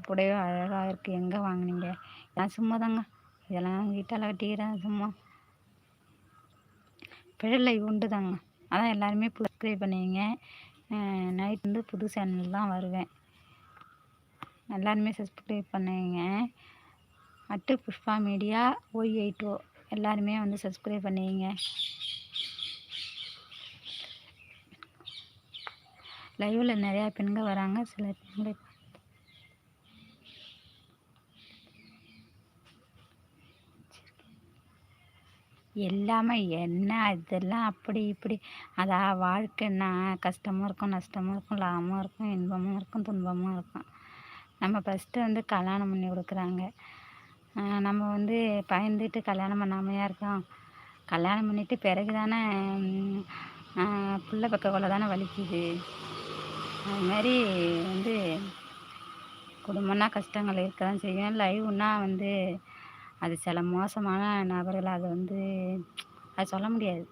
புடவை அழகாக இருக்குது, எங்கே வாங்குனீங்க? நான் சும்மா தாங்க, இதெல்லாம் வீட்டால் கட்டிக்கிறேன் சும்மா. லைவ் உண்டு தாங்க. அதான் எல்லாருமே சப்ஸ்கிரைப் பண்ணுவீங்க. நைட் வந்து புது சேனல் தான் வருவேன். எல்லாருமே சப்ஸ்கிரைப் பண்ணுவீங்க. புஷ்பா மீடியா OY8O எல்லாருமே வந்து சப்ஸ்கிரைப் பண்ணுவீங்க. லைவில் நிறையா பெண்கள் வராங்க. சில பெண்களை எல்லாமே என்ன இதெல்லாம் அப்படி இப்படி அதான் வாழ்க்கைன்னா கஷ்டமும் இருக்கும், நஷ்டமும் இருக்கும், லாபமும் இருக்கும், இன்பமும் இருக்கும், துன்பமும் இருக்கும். நம்ம ஃபஸ்ட்டு வந்து கல்யாணம் பண்ணி கொடுக்குறாங்க. நம்ம வந்து பயந்துட்டு கல்யாணம் பண்ணாமையாக இருக்கோம். கல்யாணம் பண்ணிவிட்டு பிறகு தானே புள்ள பக்கக்குள்ள தானே வலிக்குது. அதுமாரி வந்து குடும்பம்னா கஷ்டங்கள் இருக்க தான் செய்யும். லைவ்னா வந்து அது சில மோசமான நபர்கள், அது வந்து அது சொல்ல முடியாது.